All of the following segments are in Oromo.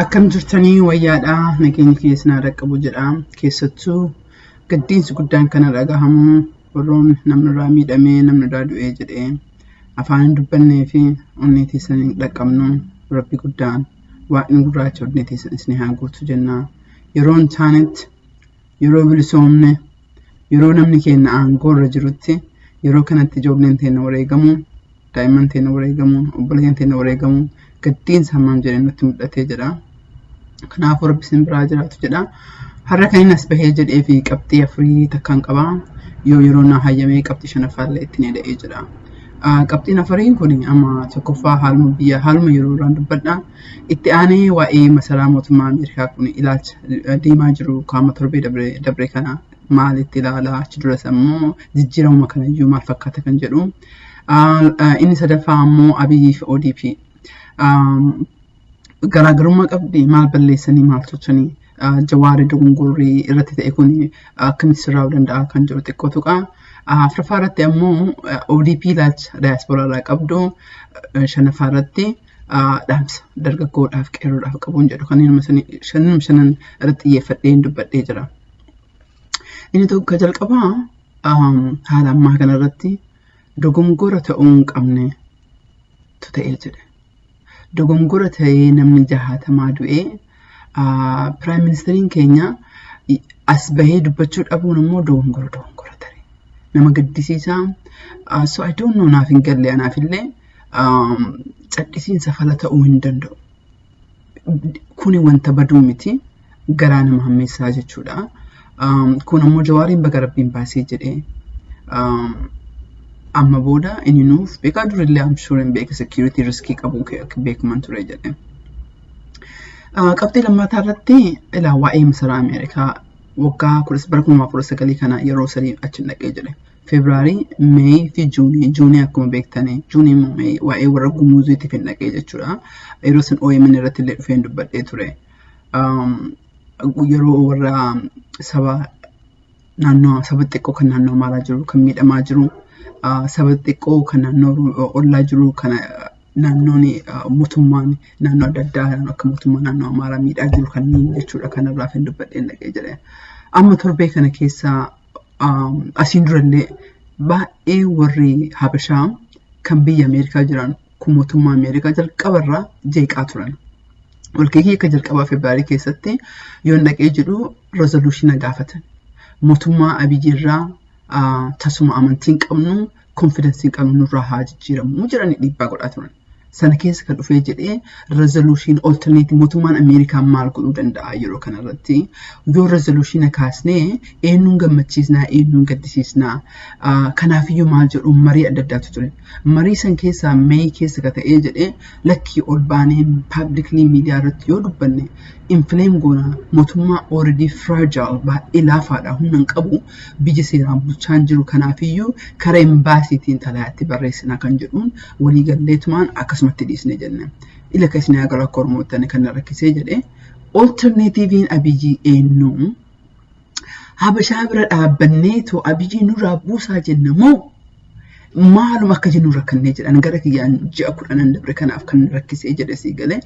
Akkam jirtanii wayyaadhaa nageenya keessanaa dhaqqabu jedha keessattuu gaddiinsi guddaan kana dhagahamu warroon namni irraa miidhamee namni irraa du'ee jedhee afaan dubbannee fi onneetii isaanii dhaqqabnu rabbi guddaan waaqni gurraacha onneetii isaanii haa guutu jenna yeroon taanetti yeroo bilisoomne yeroo namni keenya aangoo irra jirutti yeroo kanatti ijoolleen teenya wareegamu daa'imman teenya wareegamu obboleeyyan teenya wareegamu gaddiinsa hammam jedhee nutti mul'atee jedha. Kanaaf rabbi sin biraa jiraatu jedha. Har'a kan inni as bahee jedhee fi qabxii afurii takkaan qaba. Yeroo naa hayyamee qabxii shanaffaallee ittiin hidhee jira. Qabxiin afuriin kun amma tokkoffaa haaluma biyya haaluma yeroo irraan dubbadha. Itti aanee waa'ee masaraa mootummaa Ameerikaa kun ilaalcha deemaa jiru qaama torbee dabree kana maalitti ilaalaa achi duras ammoo jijjiirama kanayyuu maal fakkaata kan jedhu. Inni sadaffaa ammoo Abiyyi fi ODP. Garaagarummaa qabdi maal balleessanii maal tolchanii Jawaari dogongorrii irratti ta'e kun akkamitti sirraa'uu danda'a kan jedhu xiqqoo tuqa. Afuraffaa irratti ammoo ODP ilaalcha daayaspooraa irraa qabdu shanaffaa irratti dhaamsa dargaggoodhaaf qeerroodhaaf qabuun jedhu kanneen shanan irratti xiyyeeffadhee dubbadhee jira. Inni tokko jalqabaa haala ammaa kanarratti dogongora ta'uu hin qabne ta'ee jedhe. Dogongora ta'ee namni 60 du'ee Prime Ministeriin keenya as bahee dubbachuu dhabuun immoo dogongora ta'e. Nama gaddisiisaa. So I don't know naaf hin galle anaaf illee caddisiinsa fala ta'uu hin danda'u. Kuni wanta baduu miti garaa nama hammeessaa jechuudha. Kun ammoo Jawaariin baga rabbiin baasee jedhee amma booda inni nuuf beekaa durillee amshuuriin beeka security riskii qabu beekuman ture jedhe. Qabxii lammataa irratti ilaa waa'ee masaraa Ameerikaa waggaa 2019 kana yeroo sadii achi dhaqee jedhe. Febraarii, Meey fi Juunii akkuma beektanii Juunii immoo Meey waa'ee warra gumuuziitiif hin dhaqee jechuudha. Yeroo san OMN irratti illee dhufee dubbadhee ture. Yeroo warra saba xiqqoo kan naannoo Amaaraa jiru kan miidhamaa jiru. Saba xiqqoo kan naannoo ollaa jiru kana naannoon mootummaan naannoo adda addaa akka mootummaa naannoo Amaaraa miidhaa jiru kanneen jechuudha kanarraa fin dubbadhee dhaqee jedhe. Amma torbee kana keessa asiin durallee baay'ee warri Habashaa kan biyya Ameerikaa jiran kun mootummaa Ameerikaa jalqabarraa jeeqaa turan. Walkeekii akka jalqabaa Febraarii keessatti yoo dhaqee jedhu resoluutiina gaafatan. Mootummaa Abiyyiirraa tasuma amantiin qabnu konfidensiin qabnu nurraa haa jijjiiramu jedhanii dhiibbaa godhaa turan. Sana keessa kan dhufee jedhee resolution alternate mootummaan Ameerikaa maal godhuu danda'a yeroo kanarratti yoo resolution kaasnee eenyuun gammachiisnaa eenyuun gaddisiisnaa kanaafiyyuu maal jedhu marii adda addaatu ture. Marii san keessaa Meey keessa ka ta'ee jedhee lakkii ol baanee publicly miidiyaa irratti yoo dubbanne inflame goona mootummaa already fragile baay'ee laafaadha humna hin qabu biyya seeraan bulchaan jiru kanaafiyyuu karaa embaasiitiin xalayaatti barreessinaa kan jedhuun waliigalleetumaan akkasumatti dhiisne jenne. Ila keessanii agar akka Oromoottani kan rakkisee jedhee alternatiiviin Abiyyi eenyu Habashaa bira dhaabbanneetoo Abiyyi nurraa buusaa jenna moo maaluma akka jennu rakkannee jedhan gara kiyyaan ji'a 10 dabre kanaaf kan rakkisee jedhe sii galee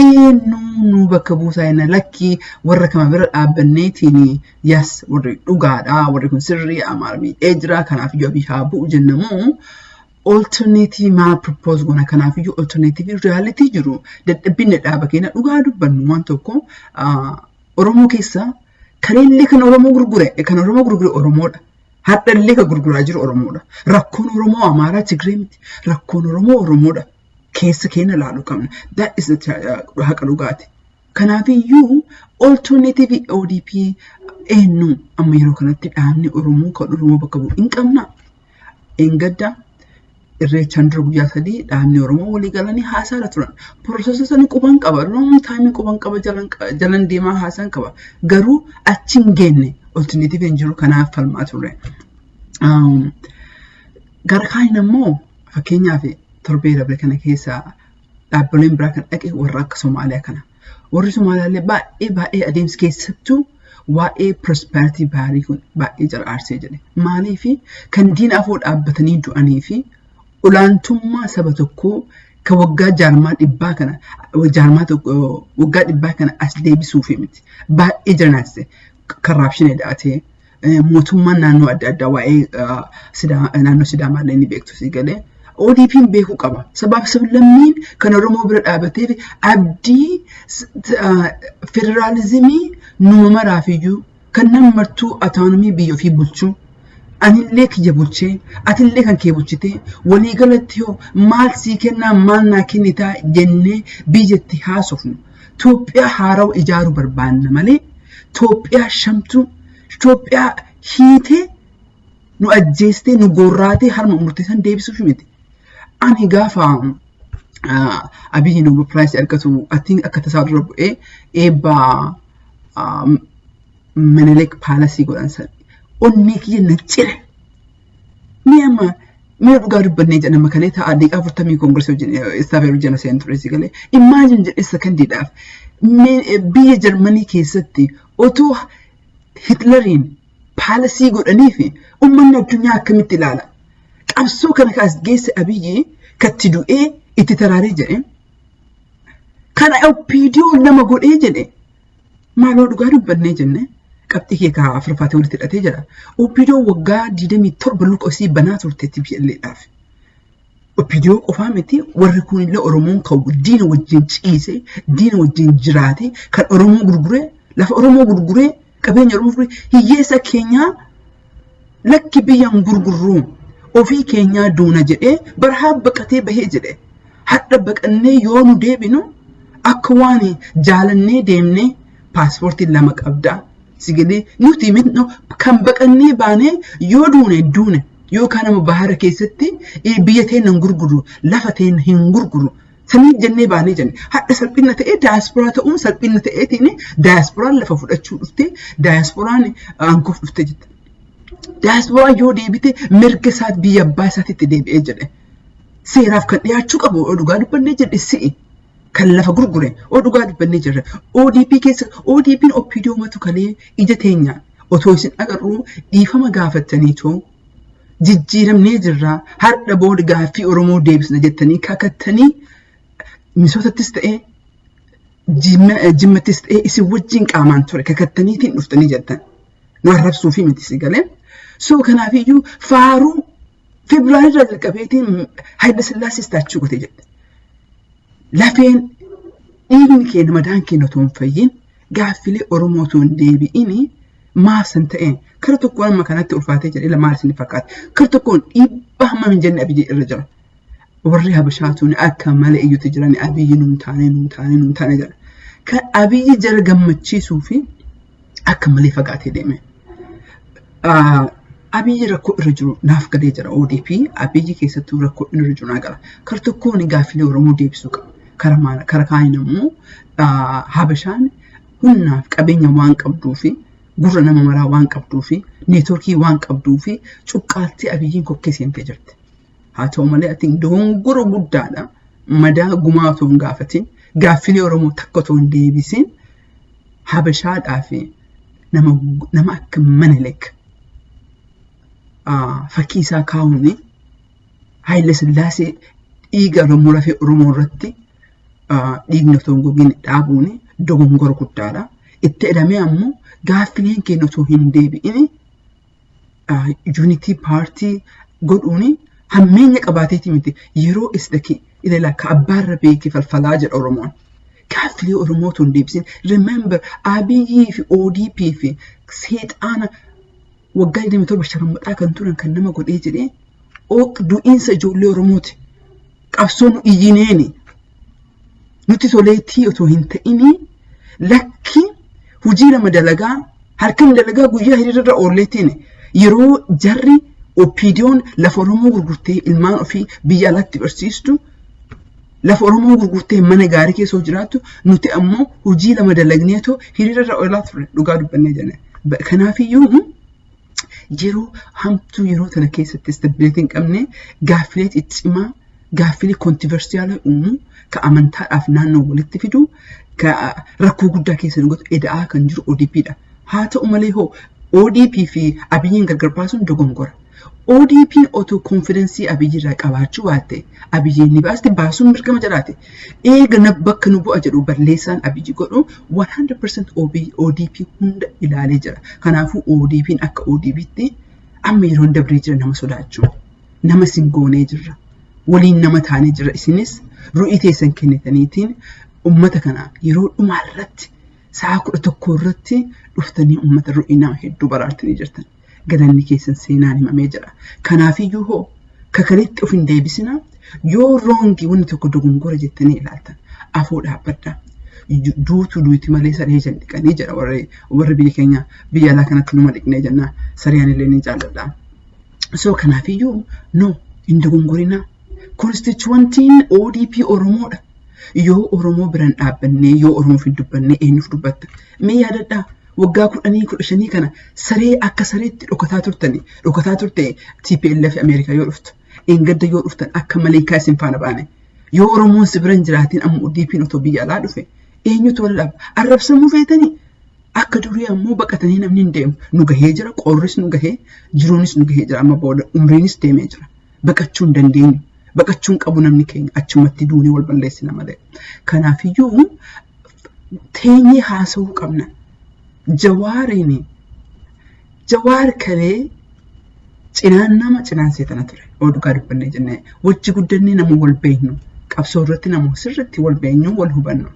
eenyu bakka buusaa jenna lakkii warra kama bira dhaabbanneetiin yes warri dhugaadhaa warri kun sirrii Amaaraa miidhee jira kanaafiyyuu Abiyyi haa bu'u jenna moo alternative maal propose goona kanaafiyyuu alternative reality jiru dadhabbiin dhaaba keenya dhugaa dubbannu waan tokko Oromoo keessa kareellee kan Oromoo gurgure Oromoodha. Hadhallee kan gurguraa jiru Oromoodha. Rakkoon Oromoo Amaaraa Tigree miti. Rakkoon Oromoo Oromoodha. Keessa keenya ilaaluu qabna. That is haqa dhugaati. Kanaafiyyuu alternative ODP eenyu amma yeroo kanatti dhaabni Oromoo kan Oromoo bakka bu'u hin qabna. Engadda irreechaan dura guyyaa 3 dhaabni Oromoo walii galanii haasaadha turan. Piroosesii sanii quban qaba. Long time quban qaba jalan deemaa haasaan qaba. Garuu achi hin geenne alternative hin jiru kanaaf falmaa ture. Gara kaan immoo fakkeenyaaf torbee dabre kana keessa dhaabbileen biraa kan dhaqe warra akka Somaaliyaa kana. Warri Somaaliyaallee baay'ee adeemsa keessattuu waa'ee prosperity baarii kun baay'ee jala aarsee jedhe. Maaliif kan diina afoo dhaabbatanii du'anii fi olaantummaa saba tokkoo كوجا جارمات إباكنا وجارمات وجا إباكنا أسدي بسوفي مت با إجرناس كرابشين داتي موتوما نانو أدواء سدا نانو سدا ما لين بيكتو سيجله ODP بيكو كبا سبب لمين كان رمو برد أبتي أبدي فيدراليزمي نوما رافيجو كان نمرتو أتانومي بيو في بلشو أني ليك جبوتشي أتي ليك أنكي بوتشتي ولي قالتيو مال سيكنا مال ناكينيتا جنة بيجتي هاسوفنو توبيا هارو إجارو بربان مالي توبيا شمتو توبيا هيتي نو أجيستي نو غوراتي هرم مرتسان ديبسو شميتي أني غافا أبي نو برايس أركتو أتين أكتسار ربو با منلك بالاسي قولانسا أنيك ينجر مياما ميا بغارب بنيج أنا مكانيتها أديك أفرتمي كونغرس استافيرو جانا سينتوريسي قالي imagine جر إسا كانديداف بي جرماني كيستي أوتو هتلرين بالاسي قولانيفي أمنا الدنيا كمتي لالا أبسو كان كاس جيس أبيجي كتدو إتتراري جرين كان أو بيديو لما قول جرين ما لو بغارب بنيج أنا قبتي كا فرفاتي ولت الاتجرا وبيديو وغا ديدمي ترب لوك اوسي بنات ورتتي بي اللي داف وبيديو قفامتي وركون له اورمون كو دين وجين تشيسي دين وجين جراتي كان اورمون غرغري لا اورمون غرغري كبين يرمو هيسا كينيا لك بيان غرغروم وفي كينيا دون جئ برهاب بقتي بهجره حتى بقني يونو ديبينو اكواني جالني ديمني باسبورتي لما قبدا سيجدي نوتي منو كم بقني باني يودون دونه يو كان مبهر كيستي بيتين نغرغرو لفتين هنغرغرو سمي جنة باني جن حتى سلبينا تأتي دايسبورا تقوم سلبينا تأتي ني دايسبورا لففوت أشوفتي دايسبورا ني أنكوف أفتجت دايسبورا يو دي بيتي مركزات بياباسات تدي بيجري سيراف كان يارشوك أبو أدوغادو بنيجر السي كلا فغرغري أدوغادو بنيجر ODP كيس ODP أوبيديو ما تكلي إجتينيا أتوسين أقرو إيفما غافتني تو جيجيرم نيجرا هر بود غافي أورمو ديبس نجتني كاكتني مسوت تستئ جمة تستئ إسي وجين كامان توري كاكتني تين نفتني جدا نعرف صوفي متسي قالين سو كان فيجو فارو فبراير الكبيتين هيدا سلاسي ستاتشو قتي جد لفين إيجن كين مدان كينو تنفيين غافلي أورمو تون ديبي إني ما سنتين كرتو كون ما كانت ألفاتي جد إلا مارسني فقط كرتو كون إبهما من جنة بيجي الرجل وريها بشاتوني أكمل أيو تجراني أبي نمتاني جرا كأبي جرا جمتشي صوفي أكمل فقاتي ديمه أبي ركو رجلو ناف كده جرا ODP أبي جي كيسة تو ركو رجلو ناقلا كرتو كوني غافلي ورمو ديب سوكا كركاين مو هابشان هن ناف كابينيا وان قبدو في غورنا ممرا وان قبدو في نيتوركي وان قبدو في شوكالتي أبي جين كوكيسين تجرت هاتو مالي أتين دونغورو بودادا مدى غماتو غافتين غافلي ورمو تكتون ديبسين هابشاد آفي نما أكمنلك فكيسا كاوني هاي لسلاسي إيغا رمورا في رمورتي إيغ نفتون غوغين دابوني دونغورو كتادا اتدامي أمو غافلين كي نتو هندي بإني يونيتي بارتي قدوني همين يقباتيتي متي يرو إسدكي إذا لا كأبار بيكي فالفلاجر أورمون كافلي أورموتون ديبسين remember أبيجي في ODP في سيت أنا وقايد متوب الشرم بتاعكن تورن كنما قد إيه جدي أوك دو إنسا جولي أورموتي كأفسون إيجينيني نتي سوليتي أتو هنتيني لكن هجيرا مدلقا هركم دلقا قويا هيرا أورليتيني يرو جري وبيديون لفورمو غرغرتي المان في بيالات برسيستو لفورمو غرغرتي من غاري كي سوجراتو نوتي امو هجي لما دلغنيتو هيريرا اولات لوغادو بنيجنا كنا في يوم جيرو همتو يرو تنكيس تستبيلتين قمني غافليت اتسما غافلي كونتروفيرسيال امو كامنتا افنانو ولتفيدو كركو غدا كيس نغوت ادا كنجر ODP دا هاتا امالي هو ODP في أبيين غرغرباسون دوغونغورا ODP auto confidence abiyirra qabaachuu baatte abiyyiin ni baaste baasuun mirkama jiraate eega bakka nu bu'a jedhu balleessaan abiyyi godhu 100% ODP hunda ilaalee jira kanaafuu ODP'n akka ODP'tti amma yeroo dabree jira nama sodaachuu nama singoonee jirra waliin nama taanee jira isinis ru'ii teessan kennitaniitiin ummata kana yeroo dhumaarratti sa'a 11 irratti dhuftanii ummata ru'ii nama hedduu baraartanii jirtan galanni keessan seenaan himamee jira kanaafiyyuu hoo kakalitti of hin deebisina yoo roongi wanni tokko dogongora jettanii ilaaltan afoo dhaabbadda duuti malee saree jalliqanii jira warri biyya keenya biyya alaa kanatti numa dhiqnee jenna sariyaan illee ni jaalladha so kanaafiyyuu no hin dogongorina constituentiin ODP Oromoodha yoo Oromoo biran dhaabbannee yoo Oromoof hin dubbanne eenyuuf dubbatta mee yaadadhaa waggaa 15 kana saree akka sareetti dhokataa turte TPLF Ameerikaa yoo dhuftu engadda yoo dhuftan akka maleekaa isin faana baane yoo Oromoon si biran jiraatiin amma ODP'n otoo biyya alaa dhufe eenyutu wal dhaaba arrabsamuu feetanii akka durii ammoo baqatanii namni hin deemu nu gahee jira qorris nu gahee jiruunis nu gahee jira amma booda umriinis deemee jira baqachuu hin dandeenyu baqachuun qabu namni keenya achumatti duunee wal balleessina malee kanaafiyyuu teenyee haasa'uu qabna Jawaar kalee cinaan nama cinaan seetana ture oduugaa dubbannee jennee wajji guddannee nama wal beeknu qabsoo irratti nama sirriitti wal beeknu wal hubannu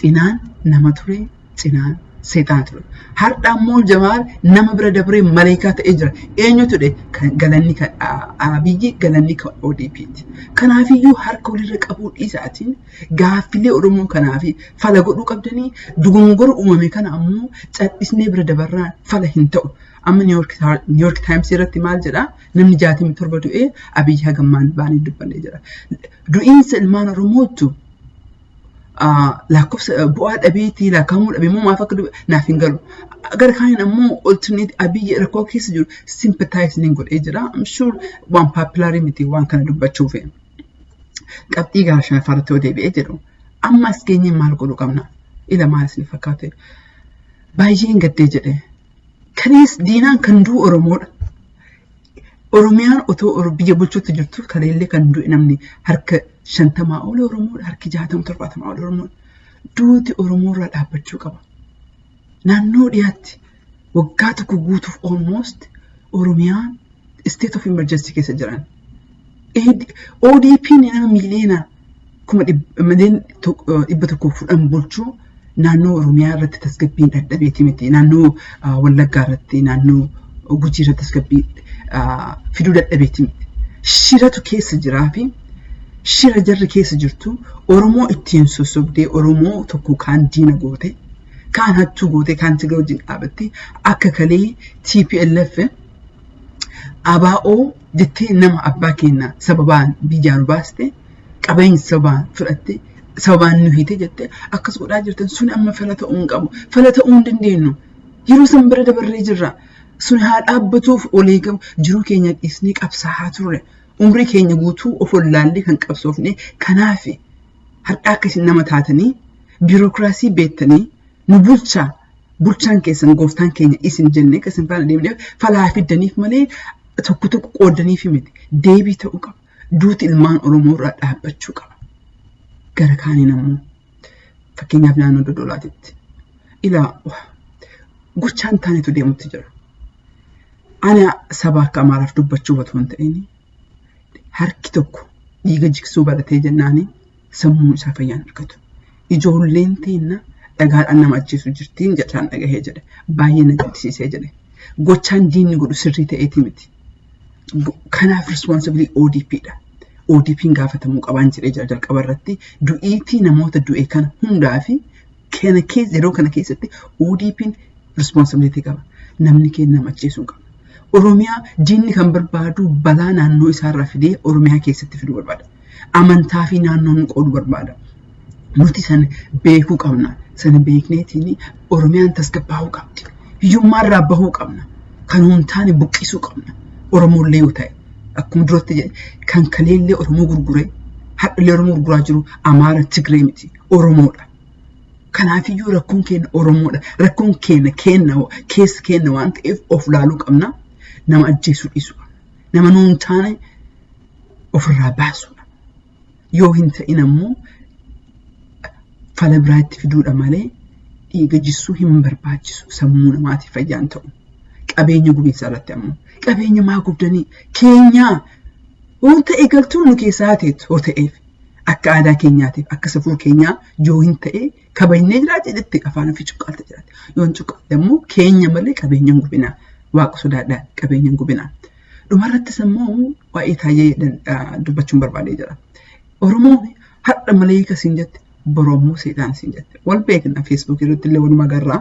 cinaan nama ture cinaan seetaan ture har'a ammoo Jawaar nama bira dabree maleekaa ta'ee jira eenyutu dhe galanni kan abiyyi galanni kan ODP'ti kanaafiyyuu harka walirra qabuu dhiisaatiin gaaffilee Oromoo kanaafi fala godhuu qabdanii dogongora uumame kana ammoo cadhisnee bira dabarraan fala hin ta'u amma New York Times irratti maal jedha namni 67 du'ee abiyyi hagammaan baanii dubbannee jira du'iinsa ilmaan Oromootu lakkoofsa bu'aa dhabeetii lakkaa'amuu dhabeemmoo maaf akka naaf hin galu agar kaan ammoo alternate abiyyi rakkoo keessa jiru sympathizing godhee jira I'm sure waan popular miti waan kana dubbachuuf qabxii gaashaa fartoo deebi'ee jedhu amma as geenye maal godhu qabna ila maal isin fakkaate baay'een gaddee jedhe kanis diinaan kan duu Oromoodha Oromiyaan otoo biyya bulchuutti jirtu kaleellee kan du'e namni harka 50 ol Oromoo harki 60 70 ol Oromoo duuti Oromoo irraa dhaabbachuu qaba naannoo dhiyaatti waggaa tokko guutuuf almost Oromiyaan state of emergency keessa jiran ODP nama miliyoona kuma dhibba tokko fudhan bulchuu naannoo Oromiyaa irratti tasgabbiin dadhabeeti miti naannoo Wallaggaa irratti naannoo Gujii irratti tasgabbii fiduu dadhabeeti miti shiratu keessa jiraa fi shira jarri keessa jirtu Oromoo ittiin sosobdee Oromoo tokko kaan diina goote kaan hattuu goote kaan tiga wajjin dhaabatte akka kalee TPLF ABO jettee nama abbaa keenya sababaan biyyaan baaste qabeenya sababaan fudhatte sababaan nu hiite jette akkas godhaa jirtan sun amma fala ta'uu hin qabu fala ta'uu hin dandeenyu yeroo san bira dabarree jirra sun haa dhaabbatuuf olee qabu jiruu keenya dhiisnee qabsaa'aa turre umrii keenya guutuu of wallaallee kan qabsoofne kanaaf har'a akkasiin nama taatanii biirokraasii beektanii nu bulchaan keessan gooftaan keenya isin jennee kasin faana deemnee falaa fiddaniif malee tokko tokko qoodaniif miti deebii ta'uu qaba duuti ilmaan Oromoo irraa dhaabbachuu qaba gara kaaniin ammoo fakkeenyaaf naannoo Dodolaatitti ilaa gochaan taanetu deemutti jira ana saba akka Amaaraaf dubbachuu batoon ta'ini harki tokko dhiiga jiksuu baratee jennaani sammuu isaa fayyaan argatu ijoolleen teenna dhagaadhaan nama ajjeesu jirtiin jedhaan dhagahee jedhe baay'ee na gaddisiisee jedhe gochaan diinni godhu sirrii ta'eeti miti kanaaf responsibility ODP'dha ODP'n gaafatamuu qabaan jedhee jira jalqaba irratti du'iitii namoota du'e kana hundaa fi kana keessa yeroo kana keessatti ODP'n responsibility qaba namni keenya nama ajjeesuu qaba Oromiyaa diinni kan barbaadu balaa naannoo isaarraa fidee Oromiyaa keessatti fiduu barbaada amantaa fi naannoon qooduu barbaada nuti san beekuu qabna san beekneetiin Oromiyaan tasgabbaa'uu qabdi hiyyummaarraa bahuu qabna kan huntaane buqqisuu qabna Oromoollee yoo ta'e akkuma duratti kan kaleellee Oromoo gurguree hadhallee Oromoo gurguraa jiru Amaara Tigree miti Oromoodha kanaafiyyuu rakkoon keenya Oromoodha rakkoon keenya keessa keenya waan ta'eef of laaluu qabna nama ajjeesuu dhiisuu qabna. Nama nuun taane ofirraa baasuudha. Yoo hin ta'in ammoo fala biraatti fiduudha malee dhiiga jissuu hin barbaachisu sammuu namaatiif fayyaan ta'u. Qabeenya gubiinsa irratti ammoo qabeenya maa gubdanii keenyaa waan ta'e galtuun nu keessaa haateetu hoo ta'eef akka aadaa keenyaatiif akka safuu keenyaa yoo hin ta'e kabajnee jiraate jettee afaan ofii cuqqaalta jiraate. Yoo hin cuqqaalte ammoo keenya malee qabeenya hin gubinaa. Waaqa sodaadhaa qabeenya hin gubinaa. Dhumarrattis ammoo waa'ee Taayyee dubbachuun barbaadee jira. Oromoon har'a maleeka siin jette borommoo seetaan siin jette. Wal beekna Facebook irratti illee walumaa garraa.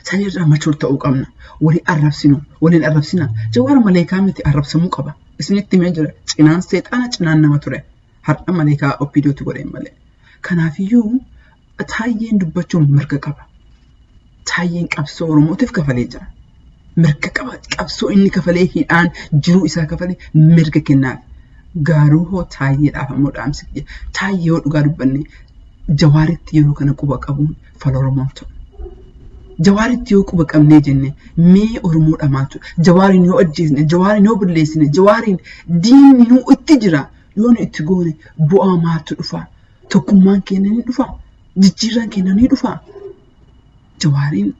Sanirraa machuur ta'uu qabna. Waliin arrabsina. Jawaar maleekaa miti arrabsamuu qaba. Isinitti himee jira. Cinaan seexaana cinaan nama ture. Har'a maleekaa oppiidootti godheen malee. Kanaafiyyuu Taayyeen dubbachuun mirga qaba. Taayyeen qabsoo Oromootiif kafalee jira. Mirga qaba. Qabsoo inni kafalee hidhaan jiruu isaa kafalee mirga kennaaf. Garuu hoo Taayyeedhaaf ammoo dhaamsi kiyya. Taayyee yoo dhugaa dubbanne Jawaaritti yeroo kana quba qabuun fala Oromoon ta'u. Jawaaritti yoo quba qabnee jenne mee Oromoodha maaltu? Jawaariin yoo ajjeesne, Jawaariin yoo bulleessine, Jawaariin diinni nuu itti jira. Yoo nu itti goone bu'aa maaltu dhufa? Tokkummaan keenya ni dhufa? Jijjiirraan keenya ni dhufa? Jawaariin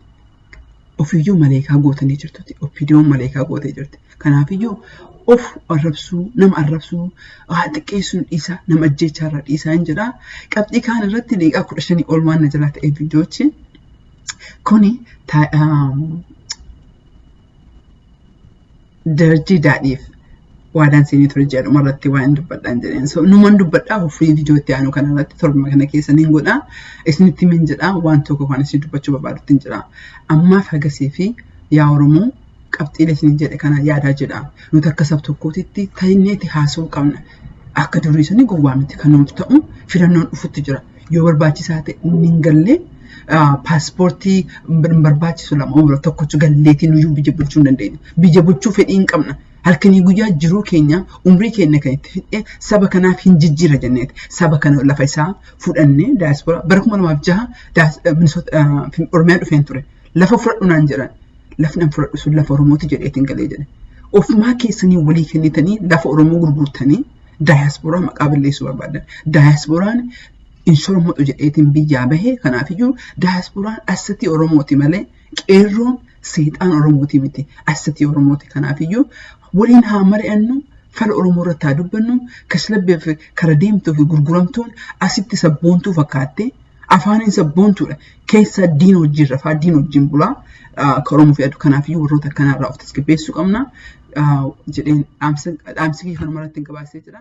ofiiyyuu maleekaa gootanii jirtuti. Oppiidiyoon maleekaa gootee jirti. Kanaafiyyuu of arrabsuu, nama arrabsuu, xiqqeessuun dhiisaa, nama ajjeechaarraa dhiisaa hin jedhaa. Qabxii kaan irratti daqiiqaa 15 ol waan na jalaa ta'e viidiyoochi. Kuni darjii daadhiif waadaan seenii ture jedhuma irratti waan dubbadhaan jedheen. So numan dubbadhaa ofii viidiyootti aanu kanarratti torba kana keessa niin godhaa. Isinitti min jedhaa waan tokko kan isin dubbachuu barbaadutti hin jedhaa. Ammaaf hagasii fi yaa Oromoo qabxiilee isin jedhe kana yaadaa jedhaa. Nuti akka sab tokkootitti tayinneeti haasa'uu qabna. Akka durii sanii gowwaa miti kan nuuf ta'u filannoon dhufutti jira. Yoo barbaachisaa ta'e hin gallee paaspoortii barbaachisu lama tokkochu galleetiin nuyyuu biyya bulchuu hin dandeenyu. Biyya bulchuu fedhii hin qabna. Halkanii guyyaa jiruu keenya umrii keenya kan itti fidhee saba kanaaf hin jijjiira jenneeti. Saba kana lafa isaa fudhannee daayispooraa bara 2006 Oromiyaa dhufeen ture. Lafa fudhadhu naan jedhan. Lafni an fudhadhu sun lafa Oromooti jedheetiin galee jedhe. Ofumaa keessanii walii kennitanii lafa Oromoo gurgurtanii daayispooraa maqaa balleessuu barbaadan. Daayisporaan inshoromodhu jedheetiin biyyaa bahee kanaafiyyuu daayisporaan assatii Oromooti malee qeerroon seexaan Oromooti miti assatii Oromooti. Kanaafiyyuu waliin haa mari'annu fala Oromoo irratti haa dubbannu kashlabbeef kara deemtuu fi gurguramtuun asitti sabboontuu fakkaattee afaaniin sabboontuudha keessa diina wajjin rafaa diina wajjin bulaa ka Oromoo fe'atu. Kanaafiyyuu warroota akkanarraa of tasgabbeessuu qabna jedheen dhaamsi kanuma irratti hin gabaasee jira.